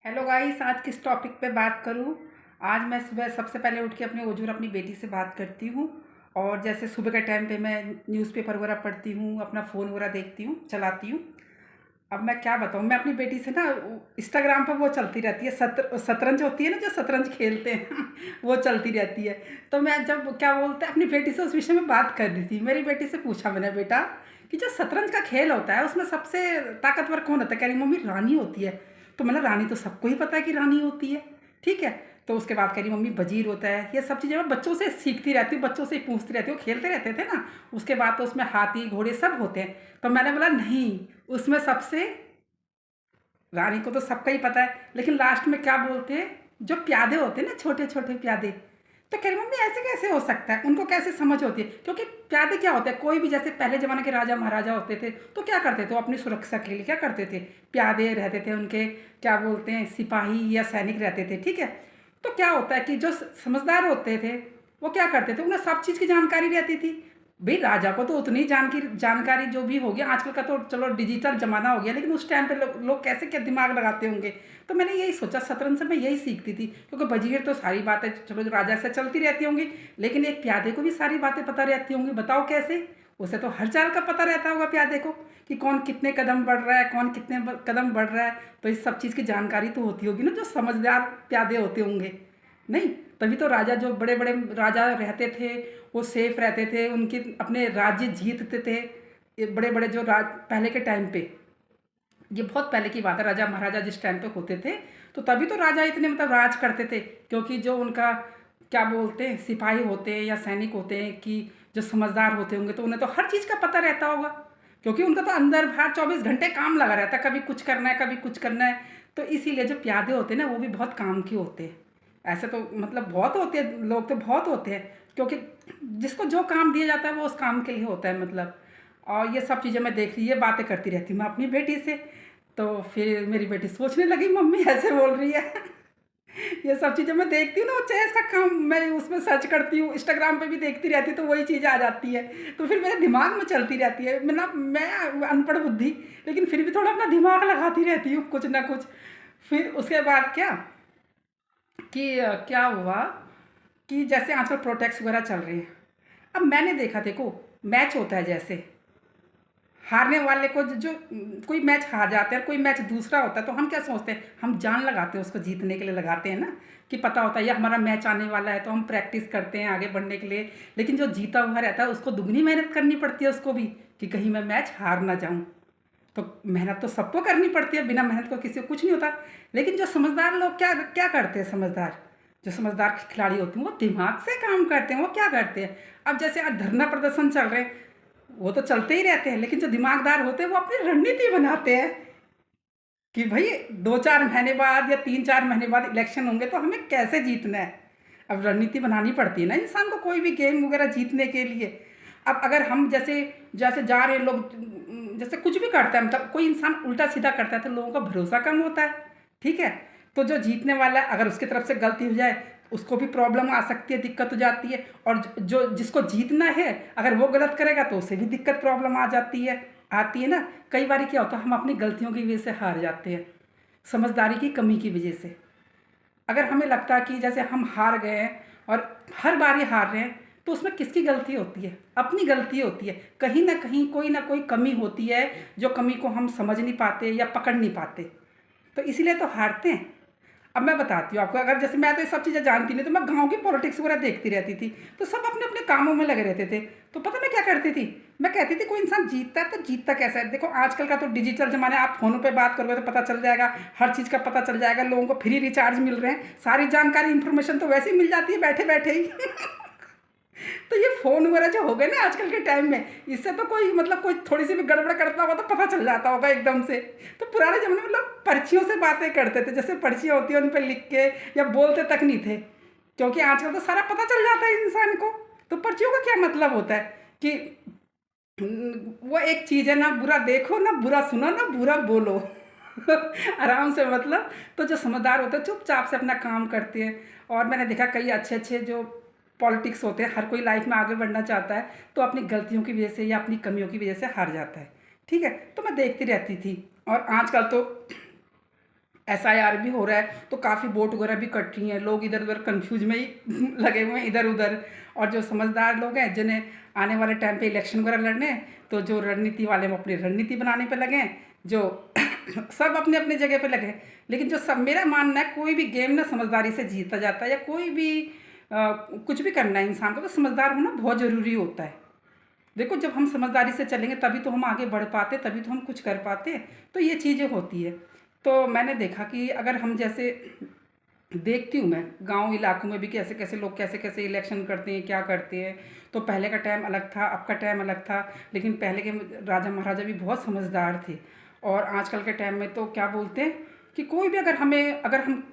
Hello guys, आज किस topic पे बात करूं। आज मैं सुबह सबसे पहले उठ के अपने ओजूर अपनी बेटी से बात करती हूं। और जैसे सुबह के टाइम पे मैं न्यूज़पेपर वगैरह पढ़ती हूं, अपना फ़ोन वगैरह देखती हूं, चलाती हूं। अब मैं क्या बताऊं, मैं अपनी बेटी से ना इंस्टाग्राम पर वो चलती रहती है, शतरंज होती है ना, जो शतरंज खेलते हैं वो चलती रहती है। तो मैं जब क्या बोलते हैं अपनी बेटी से उस विषय में बात कर रही थी, मेरी बेटी से पूछा मैंने, बेटा कि जो शतरंज का खेल होता है उसमें सबसे ताकतवर कौन होता है। कह रही मम्मी रानी होती है। तो मतलब रानी तो सबको ही पता है कि रानी होती है, ठीक है। तो उसके बाद कह रही मम्मी वजीर होता है। ये सब चीज़ें मैं बच्चों से सीखती रहती हूँ, बच्चों से ही पूछती रहती हूँ, खेलते रहते थे ना। उसके बाद तो उसमें हाथी घोड़े सब होते हैं। तो मैंने बोला नहीं, उसमें सबसे रानी को तो सबका ही पता है, लेकिन लास्ट में क्या बोलते हैं, जो प्यादे होते हैं ना, छोटे छोटे प्यादे। तो कह रही मम्मी ऐसे कैसे हो सकता है, उनको कैसे समझ होती है। क्योंकि प्यादे क्या होते हैं, कोई भी जैसे पहले ज़माने के राजा महाराजा होते थे तो क्या करते थे, वो अपनी सुरक्षा के लिए क्या करते थे, प्यादे रहते थे उनके, क्या बोलते हैं, सिपाही या सैनिक रहते थे, ठीक है। तो क्या होता है कि जो समझदार होते थे वो क्या करते थे, उन्हें सब चीज़ की जानकारी रहती थी। भाई राजा को तो उतनी जानकारी जो भी होगी, आजकल का तो चलो डिजिटल जमाना हो गया, लेकिन उस टाइम पे लोग कैसे क्या दिमाग लगाते होंगे। तो मैंने यही सोचा, शतरंज से मैं यही सीखती थी। क्योंकि वजीर तो सारी बातें चलो जो राजा से चलती रहती होंगी, लेकिन एक प्यादे को भी सारी बातें पता रहती होंगी। बताओ कैसे, उसे तो हर चाल का पता रहता होगा प्यादे को, कि कौन कितने कदम बढ़ रहा है, कौन कितने कदम बढ़ रहा है। तो इस सब चीज़ की जानकारी तो होती होगी ना, जो समझदार प्यादे होते होंगे। नहीं, तभी तो राजा, जो बड़े बड़े राजा रहते थे, वो सेफ रहते थे, उनके अपने राज्य जीतते थे। ये बड़े बड़े जो पहले के टाइम पे, ये बहुत पहले की बात है, राजा महाराजा जिस टाइम पे होते थे, तो तभी तो राजा इतने मतलब राज करते थे। क्योंकि जो उनका क्या बोलते हैं, सिपाही होते हैं या सैनिक होते हैं, कि जो समझदार होते होंगे, तो उन्हें तो हर चीज़ का पता रहता होगा। क्योंकि उनका तो अंदर बाहर 24 घंटे काम लगा रहता है, कभी कुछ करना है, कभी कुछ करना है। तो इसीलिए जो प्यादे होते हैं ना, वो भी बहुत काम के होते हैं। ऐसे तो मतलब बहुत होते हैं लोग, तो बहुत होते हैं। क्योंकि जिसको जो काम दिया जाता है वो उस काम के लिए होता है, मतलब। और ये सब चीज़ें मैं देख रही, ये बातें करती रहती हूँ मैं अपनी बेटी से। तो फिर मेरी बेटी सोचने लगी मम्मी ऐसे बोल रही है ये सब चीज़ें मैं देखती हूँ ना, वो चेस का काम मैं उसमें सर्च करती हूँ, इंस्टाग्राम पे भी देखती रहती हूँ, तो वही चीज़ आ जाती है। तो फिर मेरे दिमाग में चलती रहती है। मैं अनपढ़ बुद्धि, लेकिन फिर भी थोड़ा अपना दिमाग लगाती रहती हूँ कुछ ना कुछ। फिर उसके बाद क्या, कि क्या हुआ, कि जैसे आजकल प्रोटेक्ट्स वगैरह चल रहे हैं। अब मैंने देखा, देखो मैच होता है, जैसे हारने वाले को जो कोई मैच हार जाते हैं, कोई मैच दूसरा होता है, तो हम क्या सोचते हैं, हम जान लगाते हैं उसको जीतने के लिए, लगाते हैं ना। कि पता होता है ये हमारा मैच आने वाला है, तो हम प्रैक्टिस करते हैं आगे बढ़ने के लिए। लेकिन जो जीता हुआ रहता है उसको दुगनी मेहनत करनी पड़ती है उसको भी, कि कहीं मैं मैच हार ना जाऊँ। तो मेहनत तो सबको करनी पड़ती है, बिना मेहनत को किसी को कुछ नहीं होता। लेकिन जो समझदार लोग क्या क्या करते हैं, समझदार जो समझदार खिलाड़ी होते हैं, वो दिमाग से काम करते हैं। वो क्या करते हैं, अब जैसे आज धरना प्रदर्शन चल रहे हैं, वो तो चलते ही रहते हैं, लेकिन जो दिमागदार होते हैं वो अपनी रणनीति बनाते हैं। कि भाई 2-4 महीने बाद या 3-4 महीने बाद इलेक्शन होंगे, तो हमें कैसे जीतना है। अब रणनीति बनानी पड़ती है ना इंसान को, कोई भी गेम वगैरह जीतने के लिए। अब अगर हम जैसे जैसे जा रहे हैं लोग, जैसे कुछ भी करता है, मतलब कोई इंसान उल्टा सीधा करता है, तो लोगों का भरोसा कम होता है, ठीक है। तो जो जीतने वाला है, अगर उसकी तरफ से गलती हो जाए, उसको भी प्रॉब्लम आ सकती है, दिक्कत हो जाती है। और जो जिसको जीतना है, अगर वो गलत करेगा तो उसे भी दिक्कत प्रॉब्लम आ जाती है, आती है ना। कई बार क्या होता है, हम अपनी गलतियों की वजह से हार जाते हैं, समझदारी की कमी की वजह से। अगर हमें लगता है कि जैसे हम हार गए हैं और हर बार ही हार रहे हैं, तो उसमें किसकी गलती होती है, अपनी गलती होती है। कहीं ना कहीं कोई ना कोई कमी होती है, जो कमी को हम समझ नहीं पाते या पकड़ नहीं पाते, तो इसीलिए तो हारते हैं। अब मैं बताती हूँ आपको, अगर जैसे मैं तो ये सब चीज़ें जानती नहीं, तो मैं गांव की पॉलिटिक्स वगैरह देखती रहती थी। तो सब अपने अपने कामों में लगे रहते थे। तो पता मैं क्या करती थी, मैं कहती थी कोई इंसान जीतता है तो जीतता कैसा है। देखो आजकल का तो डिजिटल जमाना है, आप फोनों पे बात करोगे तो पता चल जाएगा, हर चीज़ का पता चल जाएगा। लोगों को फ्री रिचार्ज मिल रहे हैं, सारी जानकारी इन्फॉर्मेशन तो वैसे ही मिल जाती है बैठे बैठे ही तो ये फ़ोन वगैरह जो हो गए ना आजकल के टाइम में, इससे तो कोई मतलब कोई थोड़ी सी भी गड़बड़ करता होगा तो पता चल जाता होगा एकदम से। तो पुराने ज़माने में लोग पर्चियों से बातें करते थे, जैसे पर्चियाँ होती हैं उन पर लिख के, या बोलते तक नहीं थे। क्योंकि आजकल तो सारा पता चल जाता है इंसान को। तो पर्चियों का क्या मतलब होता है कि वो एक चीज़ है, ना बुरा देखो, ना बुरा सुनो, ना बुरा बोलो आराम से, मतलब। तो जो समझदार होते हैं चुपचाप से अपना काम करते हैं। और मैंने देखा कई अच्छे अच्छे जो पॉलिटिक्स होते हैं, हर कोई लाइफ में आगे बढ़ना चाहता है, तो अपनी गलतियों की वजह से या अपनी कमियों की वजह से हार जाता है, ठीक है। तो मैं देखती रहती थी। और आजकल तो SIR भी हो रहा है, तो काफ़ी वोट वगैरह भी कट रही हैं, लोग इधर उधर कंफ्यूज में ही लगे हुए हैं इधर उधर। और जो समझदार लोग हैं जिन्हें आने वाले टाइम पे इलेक्शन वगैरह लड़ने हैं, तो जो रणनीति वाले हैं वो अपनी रणनीति बनाने पे लगे हैं, जो सब अपने अपने जगह पे लगे हैं। लेकिन जो सब, मेरा मानना है कोई भी गेम ना समझदारी से जीता जाता है, या कोई भी कुछ भी करना है इंसान को तो समझदार होना बहुत ज़रूरी होता है। देखो, जब हम समझदारी से चलेंगे तभी तो हम आगे बढ़ पाते, तभी तो हम कुछ कर पाते। तो ये चीज़ें होती है। तो मैंने देखा कि अगर हम जैसे, देखती हूँ मैं गांव इलाकों में भी कैसे कैसे लोग कैसे कैसे इलेक्शन करते हैं, क्या करते हैं। तो पहले का टाइम अलग था, अब का टाइम अलग था। लेकिन पहले के राजा महाराजा भी बहुत समझदार थे। और आजकल के टाइम में तो क्या बोलते हैं कि कोई भी अगर हम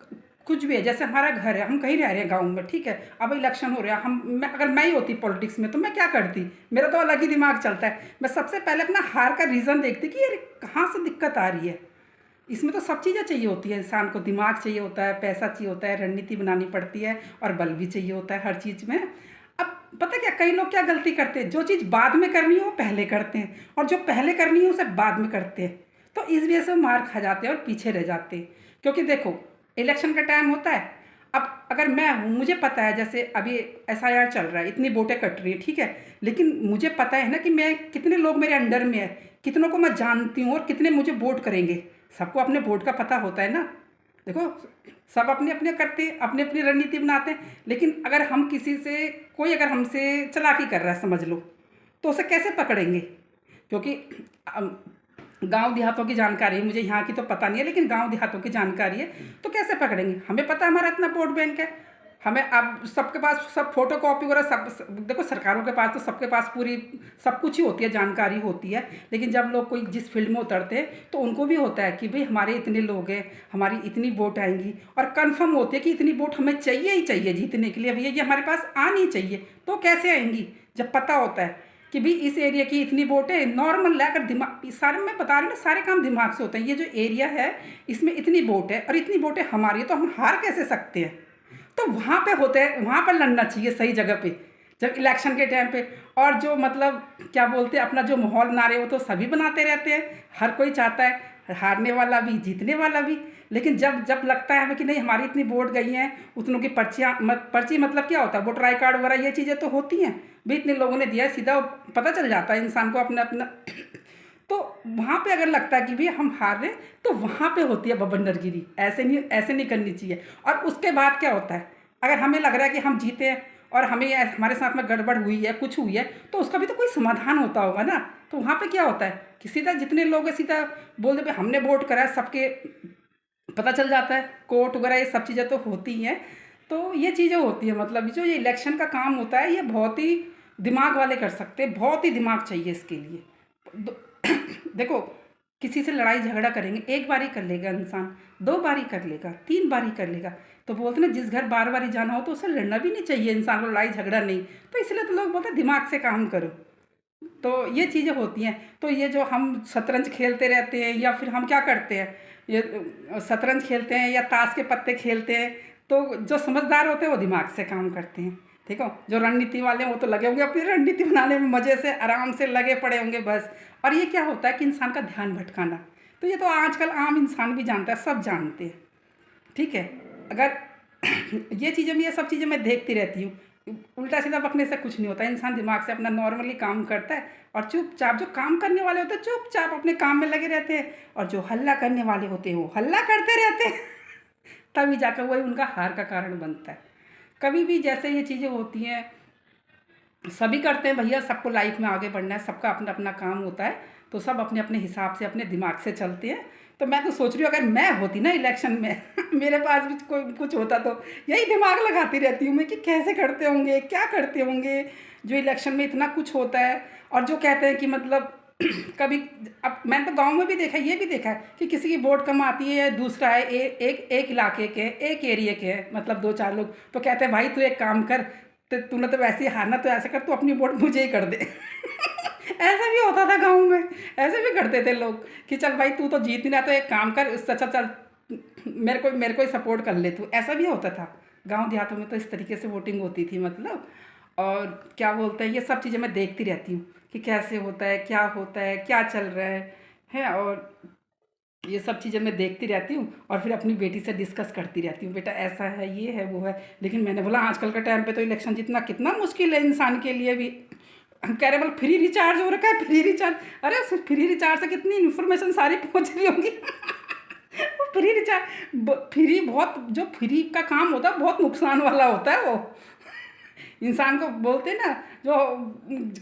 कुछ भी है, जैसे हमारा घर है, हम कहीं रह रहे हैं गांव में, ठीक है, अब इलेक्शन हो रहा है, अगर मैं ही होती पॉलिटिक्स में तो मैं क्या करती। मेरा तो अलग ही दिमाग चलता है। मैं सबसे पहले अपना हार का रीज़न देखती कि यार कहाँ से दिक्कत आ रही है। इसमें तो सब चीज़ें चाहिए होती है इंसान को, दिमाग चाहिए होता है, पैसा चाहिए होता है, रणनीति बनानी पड़ती है, और बल भी चाहिए होता है हर चीज़ में। अब पता क्या, कई लोग क्या गलती करते हैं, जो चीज़ बाद में करनी है वो पहले करते हैं, और जो पहले करनी है उसे बाद में करते हैं। तो इस वजह से वो मार खा जाते हैं और पीछे रह जाते हैं। क्योंकि देखो, इलेक्शन का टाइम होता है। अब अगर मैं हूँ, मुझे पता है, जैसे अभी SIR चल रहा है, इतनी वोटें कट रही हैं, ठीक है, लेकिन मुझे पता है ना कि मैं कितने लोग मेरे अंडर में है, कितनों को मैं जानती हूँ और कितने मुझे वोट करेंगे। सबको अपने वोट का पता होता है ना। देखो, सब अपने अपने करते हैं, अपनी अपनी रणनीति बनाते हैं। लेकिन अगर हम किसी से, कोई अगर हमसे चालाकी कर रहा है समझ लो, तो उसे कैसे पकड़ेंगे। क्योंकि गांव देहातों की जानकारी है, मुझे यहाँ की तो पता नहीं है, लेकिन गांव देहातों की जानकारी है। तो कैसे पकड़ेंगे, हमें पता है हमारा इतना वोट बैंक है। हमें अब सबके पास सब फोटो कॉपी वगैरह देखो, सरकारों के पास तो सबके पास पूरी सब कुछ ही होती है, जानकारी होती है। लेकिन जब लोग कोई जिस फील्ड में उतरते हैं तो उनको भी होता है कि भाई हमारे इतने लोग हैं, हमारी इतनी वोट आएंगी, और कंफर्म होती है कि इतनी वोट हमें चाहिए ही चाहिए जीतने के लिए, भैया ये हमारे पास आनी चाहिए। तो कैसे आएंगी, जब पता होता है कि भी इस एरिया की इतनी वोट है, नॉर्मल लाकर दिमाग, सारे मैं बता रही हूँ, सारे काम दिमाग से होते हैं। ये जो एरिया है इसमें इतनी वोट है और इतनी वोटें हमारी है, तो हम हार कैसे सकते हैं। तो वहाँ पे होते हैं, वहाँ पर लड़ना चाहिए सही जगह पे, जब इलेक्शन के टाइम पे। और जो मतलब क्या बोलते हैं, अपना जो माहौल बना रहे हो तो सभी बनाते रहते हैं, हर कोई चाहता है, हारने वाला भी जीतने वाला भी। लेकिन जब जब लगता है हमें कि नहीं हमारी इतनी वोट गई हैं, उतनों की पर्चियाँ पर्ची मतलब क्या होता है, वोटर आई कार्ड वगैरह ये चीज़ें तो होती हैं भी, इतने लोगों ने दिया है, सीधा पता चल जाता है इंसान को अपना अपना। तो वहाँ पे अगर लगता है कि भी हम हार रहे, तो वहाँ पे होती है बबंडरगिरी। ऐसे नहीं करनी चाहिए। और उसके बाद क्या होता है, अगर हमें लग रहा है कि हम जीते हैं और हमें हमारे साथ में गड़बड़ हुई है, कुछ हुई है, तो उसका भी तो कोई समाधान होता होगा ना। तो वहाँ पे क्या होता है कि सीधा जितने लोग हैं सीधा बोल दे भाई हमने वोट करा है, सबके पता चल जाता है, कोर्ट वगैरह ये सब चीज़ें तो होती ही हैं। तो ये चीज़ें होती है, मतलब जो ये इलेक्शन का काम होता है ये बहुत ही दिमाग वाले कर सकते हैं, बहुत ही दिमाग चाहिए इसके लिए। देखो, किसी से लड़ाई झगड़ा करेंगे, एक बार ही कर लेगा इंसान, दो बार ही कर लेगा, तीन बार ही कर लेगा। तो बोलते ना, जिस घर बार बार ही जाना हो तो उसे लड़ना भी नहीं चाहिए इंसान को, लड़ाई झगड़ा नहीं। तो इसलिए तो लोग बोलते हैं दिमाग से काम करो। तो ये चीज़ें होती हैं। तो ये जो हम शतरंज खेलते रहते हैं, या फिर हम क्या करते हैं, ये शतरंज खेलते हैं या ताश के पत्ते खेलते हैं, तो जो समझदार होते हैं वो दिमाग से काम करते हैं। ठीक हो, जो रणनीति वाले हैं वो तो लगे होंगे अपनी रणनीति बनाने में, मज़े से आराम से लगे पड़े होंगे बस। और ये क्या होता है कि इंसान का ध्यान भटकाना, तो ये तो आजकल आम इंसान भी जानता है, सब जानते हैं। ठीक है, अगर ये चीज़ें भी, ये सब चीज़ें मैं देखती रहती हूँ। उल्टा सीधा बकने से कुछ नहीं होता, इंसान दिमाग से अपना नॉर्मली काम करता है, और चुपचाप जो काम करने वाले होते हैं चुपचाप अपने काम में लगे रहते हैं, और जो हल्ला करने वाले होते हैं वो हल्ला करते रहते हैं। तभी जाकर वही उनका हार का कारण बनता है। कभी भी जैसे ये चीज़ें होती हैं, सभी करते हैं भैया, सबको लाइफ में आगे बढ़ना है, सबका अपना अपना काम होता है, तो सब अपने अपने हिसाब से अपने दिमाग से चलते हैं। तो मैं तो सोच रही हूँ अगर मैं होती ना इलेक्शन में मेरे पास भी कोई कुछ होता तो यही दिमाग लगाती रहती हूँ मैं कि कैसे करते होंगे, क्या करते होंगे, जो इलेक्शन में इतना कुछ होता है। और जो कहते हैं कि मतलब कभी, अब मैंने तो गांव में भी देखा है, ये भी देखा है कि किसी की वोट कम आती है, या दूसरा है एक इलाके के, एक एरिया के हैं, मतलब दो चार लोग, तो कहते हैं भाई तू एक काम कर, तो तूने तो वैसे ही हारना, तो ऐसा कर तू अपनी वोट मुझे ही कर दे। ऐसा भी होता था गांव में, ऐसे भी करते थे लोग कि चल भाई तू तो जीत नहीं रहा, तो एक काम कर, इससे अच्छा चल मेरे को ही सपोर्ट कर ले तू। ऐसा भी होता था गांव देहातों में, तो इस तरीके से वोटिंग होती थी मतलब। और क्या बोलते हैं, ये सब चीज़ें मैं देखती रहती हूँ कि कैसे होता है, क्या चल रहा है। और ये सब चीज़ें मैं देखती रहती हूँ और फिर अपनी बेटी से डिस्कस करती रहती हूँ, बेटा ऐसा है, ये है, वो है। लेकिन मैंने बोला आजकल के टाइम पे तो इलेक्शन जीतना कितना मुश्किल है इंसान के लिए भी। हम कह रहे बोल फ्री रिचार्ज हो रखा है, फ्री रिचार्ज। अरे उस फ्री रिचार्ज से कितनी इन्फॉर्मेशन सारी पहुँच रही होंगी। वो फ्री रिचार्ज, फ्री बहुत, जो फ्री का काम होता है बहुत नुकसान वाला होता है वो। इंसान को बोलते हैं ना, जो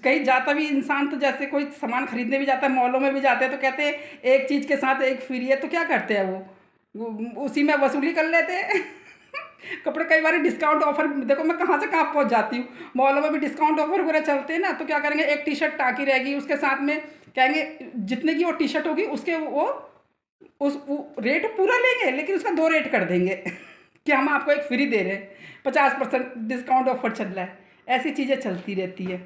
कहीं जाता भी इंसान, तो जैसे कोई सामान खरीदने भी जाता है, मॉलों में भी जाते हैं, तो कहते हैं एक चीज़ के साथ एक फ्री है, तो क्या करते हैं वो उसी में वसूली कर लेते हैं। कपड़े कई बार डिस्काउंट ऑफर, देखो मैं कहाँ से कहाँ पहुँच जाती हूँ, मॉलों में भी डिस्काउंट ऑफर वगैरह चलते हैं ना, तो क्या करेंगे, एक टी शर्ट टाकी रहेगी, उसके साथ में कहेंगे जितने की वो टी शर्ट होगी उसके वो रेट पूरा लेंगे, लेकिन उसका 2 रेट कर देंगे। कि हम आपको एक फ्री दे रहे हैं, 50% डिस्काउंट ऑफर चल रहा है। ऐसी चीज़ें चलती रहती है।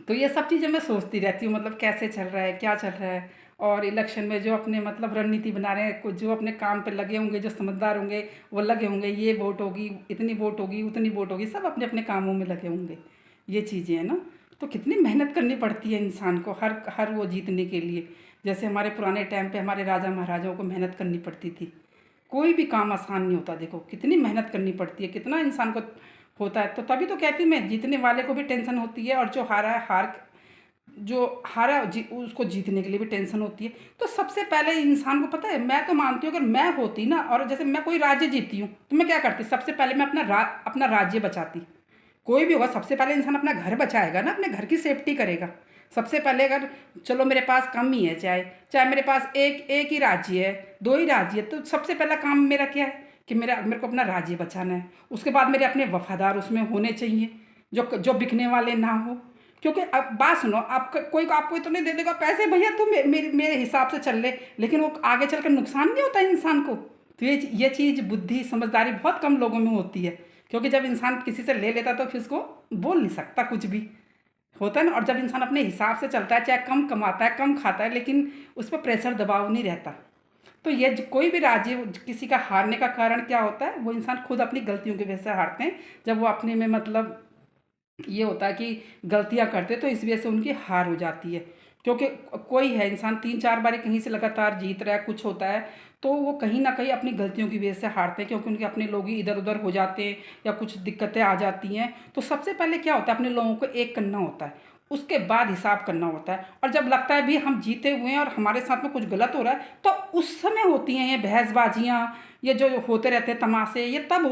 तो ये सब चीज़ें मैं सोचती रहती हूँ, मतलब कैसे चल रहा है, क्या चल रहा है। और इलेक्शन में जो अपने मतलब रणनीति बना रहे हैं, कुछ जो अपने काम पे लगे होंगे, जो समझदार होंगे, वो लगे होंगे, ये वोट होगी, इतनी वोट होगी, उतनी वोट होगी, सब अपने अपने कामों में लगे होंगे। ये चीज़ें हैं ना। तो कितनी मेहनत करनी पड़ती है इंसान को हर हर वो जीतने के लिए। जैसे हमारे पुराने टाइम पे हमारे राजा महाराजाओं को मेहनत करनी पड़ती थी। कोई भी काम आसान नहीं होता, देखो कितनी मेहनत करनी पड़ती है, कितना इंसान को होता है। तो तभी तो कहती हूँ मैं, जीतने वाले को भी टेंशन होती है, और जो हारा है जो हारा उसको जीतने के लिए भी टेंशन होती है। तो सबसे पहले इंसान को पता है, मैं तो मानती हूँ अगर मैं होती ना, और जैसे मैं कोई राज्य जीतती हूँ, तो मैं क्या करती, सबसे पहले मैं अपना राज्य बचाती। कोई भी होगा सबसे पहले इंसान अपना घर बचाएगा ना, अपने घर की सेफ्टी करेगा सबसे पहले। अगर चलो मेरे पास कम ही है, चाहे चाहे मेरे पास एक एक ही राज्य है, 2 ही राज्य है, तो सबसे पहला काम मेरा क्या है कि मेरे को अपना राज्य बचाना है। उसके बाद मेरे अपने वफादार उसमें होने चाहिए, जो जो बिकने वाले ना हो। क्योंकि अब बात सुनो, आपका कोई आपको तो नहीं दे देगा पैसे, भैया तुम मेरे हिसाब से चल ले, लेकिन वो आगे चलकर नुकसान नहीं होता इंसान को। तो ये चीज़ बुद्धि समझदारी बहुत कम लोगों में होती है। क्योंकि जब इंसान किसी से ले लेता तो फिर उसको बोल नहीं सकता, कुछ भी होता है ना। और जब इंसान अपने हिसाब से चलता है, चाहे कम कमाता है, कम खाता है, लेकिन उस पर प्रेशर दबाव नहीं रहता। तो ये कोई भी राज्य किसी का हारने का कारण क्या होता है, वो इंसान खुद अपनी गलतियों की वजह से हारते हैं। जब वो अपने में मतलब ये होता है कि गलतियां करते, तो इस वजह से उनकी हार हो जाती है। क्योंकि कोई है इंसान 3-4 बार कहीं से लगातार जीत रहा है, कुछ होता है, तो वो कहीं ना कहीं अपनी गलतियों की वजह से हारते हैं, क्योंकि उनके अपने लोग ही इधर उधर हो जाते हैं या कुछ दिक्कतें आ जाती हैं। तो सबसे पहले क्या होता है, अपने लोगों को एक करना होता है, उसके बाद हिसाब करना होता है। और जब लगता है भी हम जीते हुए हैं और हमारे साथ में कुछ गलत हो रहा है, तो उस समय होती हैं ये बहसबाजियाँ, ये जो होते रहते हैं तमाशे, ये तब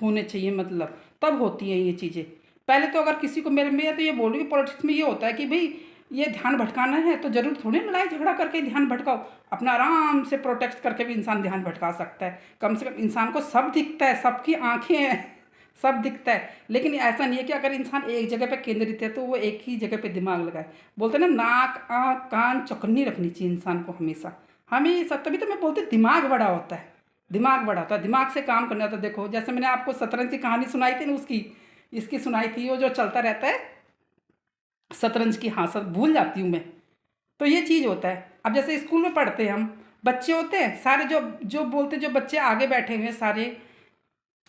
होने चाहिए, मतलब तब होती हैं ये चीज़ें। पहले तो अगर किसी को मैं तो ये बोल रही हूँ, पॉलिटिक्स में ये होता है कि भाई ये ध्यान भटकाना है तो जरूर थोड़ी लड़ाई झगड़ा करके ध्यान भटकाओ। अपना आराम से प्रोटेक्ट करके भी इंसान ध्यान भटका सकता है। कम से कम इंसान को सब दिखता है, सबकी आंखें हैं, सब दिखता है। लेकिन ऐसा नहीं है कि अगर इंसान एक जगह पे केंद्रित है तो वो एक ही जगह पे दिमाग लगाए। बोलते हैं ना, नाक आँख कान चौकन्नी रखनी चाहिए इंसान को हमेशा हमेशा। तभी तो मैं बोलती दिमाग बड़ा होता है, दिमाग बड़ा होता है, दिमाग से काम करना होता है। देखो जैसे मैंने आपको शतरंज की कहानी सुनाई थी ना, उसकी इसकी सुनाई थी, वो जो चलता रहता है शतरंज की, हाँ सब भूल जाती हूँ मैं। तो ये चीज़ होता है। अब जैसे स्कूल में पढ़ते हैं हम, बच्चे होते हैं सारे, जो जो बोलते, जो बच्चे आगे बैठे हुए हैं सारे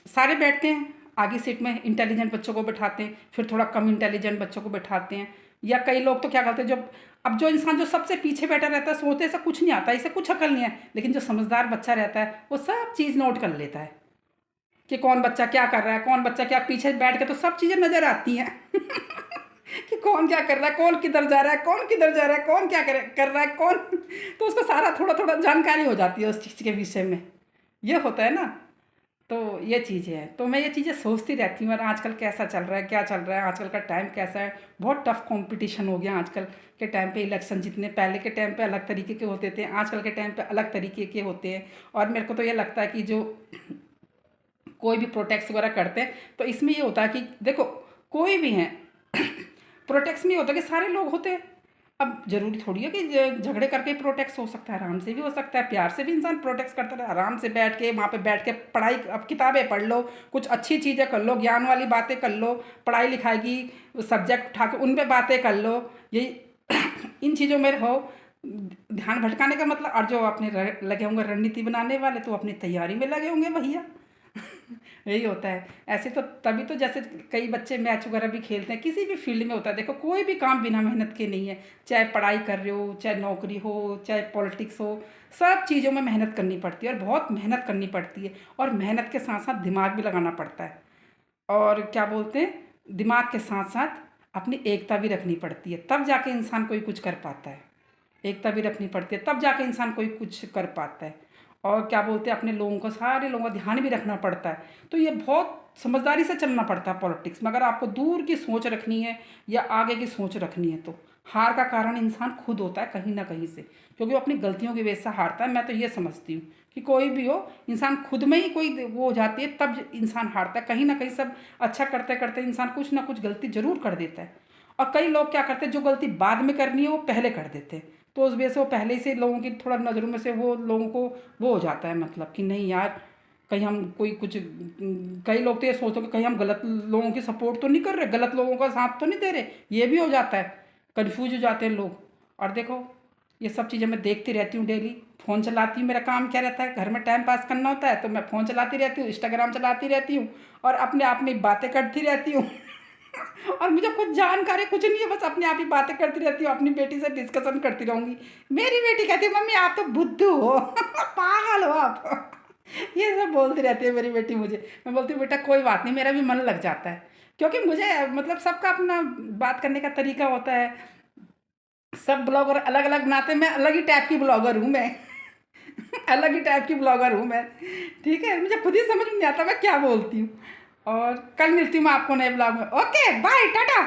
सारे बैठते हैं आगे सीट में, इंटेलिजेंट बच्चों को बैठाते हैं, फिर थोड़ा कम इंटेलिजेंट बच्चों को बैठाते हैं। या कई लोग तो क्या करते हैं, जब अब जो इंसान जो सबसे पीछे बैठा रहता है, सोते ऐसा कुछ नहीं आता, इसे कुछ अकल नहीं है, लेकिन जो समझदार बच्चा रहता है वो सब चीज़ नोट कर लेता है कि कौन बच्चा क्या कर रहा है, कौन बच्चा क्या, पीछे बैठ के तो सब चीज़ें नज़र आती हैं। कि कौन क्या कर रहा है, कौन किधर जा रहा है, कौन किधर जा रहा है, कौन क्या कर रहा है, कौन। तो उसको सारा थोड़ा थोड़ा जानकारी हो जाती है उस चीज़ के विषय में। ये होता है ना। तो ये चीज़ें हैं, तो मैं ये चीज़ें सोचती रहती हूँ। और आजकल कैसा चल रहा है, क्या चल रहा है, आजकल का टाइम कैसा है, बहुत टफ कंपटीशन हो गया आजकल के टाइम पे। इलेक्शन जितने पहले के टाइम पे अलग तरीके के होते थे, आजकल के टाइम पे अलग तरीके के होते हैं। और मेरे को तो ये लगता है कि जो कोई भी प्रोटेक्स वगैरह करते हैं, तो इसमें ये होता है कि देखो कोई भी है, प्रोटेक्स में ये होता है कि सारे लोग होते हैं। अब जरूरी थोड़ी है कि झगड़े करके प्रोटेक्स हो सकता है, आराम से भी हो सकता है, प्यार से भी इंसान प्रोटेक्स करता है, आराम से बैठ के वहाँ पे बैठ के पढ़ाई, अब किताबें पढ़ लो, कुछ अच्छी चीज़ें कर लो, ज्ञान वाली बातें कर लो, पढ़ाई लिखाई की सब्जेक्ट उठा के उन पर बातें कर लो। यही इन चीज़ों में रहो। ध्यान भटकाने का मतलब, और जो अपने लगे होंगे रणनीति बनाने वाले, तो अपनी तैयारी में लगे होंगे भैया। यही होता है। ऐसे तो तभी तो जैसे कई बच्चे मैच वगैरह भी खेलते हैं, किसी भी फील्ड में होता है। देखो कोई भी काम बिना मेहनत के नहीं है, चाहे पढ़ाई कर रहे हो, चाहे नौकरी हो, चाहे पॉलिटिक्स हो, सब चीज़ों में मेहनत करनी पड़ती है और बहुत मेहनत करनी पड़ती है। और मेहनत के साथ साथ दिमाग भी लगाना पड़ता है। और क्या बोलते हैं, दिमाग के साथ साथ अपनी एकता भी रखनी पड़ती है, तब जाके इंसान कोई कुछ कर पाता है। एकता भी रखनी पड़ती है, तब जाके इंसान कोई कुछ कर पाता है। और क्या बोलते हैं, अपने लोगों को, सारे लोगों का ध्यान भी रखना पड़ता है। तो ये बहुत समझदारी से चलना पड़ता है पॉलिटिक्स में। अगर आपको दूर की सोच रखनी है या आगे की सोच रखनी है, तो हार का कारण इंसान खुद होता है कहीं ना कहीं से, क्योंकि वो अपनी गलतियों की वजह से हारता है। मैं तो ये समझती हूँ कि कोई भी हो, इंसान खुद में ही कोई वो हो जाती है, तब इंसान हारता है कहीं ना कहीं। सब अच्छा करते करते इंसान कुछ ना कुछ गलती जरूर कर देता है। और कई लोग क्या करते हैं, जो गलती बाद में करनी है वो पहले कर देते हैं, तो उस वजह से वो पहले से लोगों की थोड़ा नज़रों में से वो लोगों को वो हो जाता है, मतलब कि नहीं यार, कहीं हम कोई कुछ, कई लोग तो ये सोचते हैं कि कहीं हम गलत लोगों की सपोर्ट तो नहीं कर रहे, गलत लोगों का साथ तो नहीं दे रहे। ये भी हो जाता है, कन्फ्यूज हो जाते हैं लोग। और देखो, ये सब चीज़ें मैं देखती रहती हूँ डेली। फ़ोन चलाती हूँ, मेरा काम क्या रहता है, घर में टाइम पास करना होता है, तो मैं फ़ोन चलाती रहती हूँ, इंस्टाग्राम चलाती रहती हूँ और अपने आप में बातें करती रहती हूँ। और मुझे कुछ जानकारी कुछ नहीं है, बस अपने आप ही बातें करती रहती हूँ, अपनी बेटी से डिस्कशन करती रहूँगी। मेरी बेटी कहती है मम्मी आप तो बुद्धू हो, पागल हो आप। ये सब बोलती रहती है मेरी बेटी मुझे। मैं बोलती हूँ बेटा कोई बात नहीं, मेरा भी मन लग जाता है, क्योंकि मुझे मतलब सबका अपना बात करने का तरीका होता है। सब ब्लॉगर अलग अलग बनाते हैं, मैं अलग ही टाइप की ब्लॉगर हूँ मैं। अलग ही टाइप की ब्लॉगर हूँ मैं। ठीक है, मुझे खुद ही समझ में नहीं आता मैं क्या बोलती हूँ। और कल मिलती हूँ मैं आपको नए ब्लॉग में। Okay bye Tata.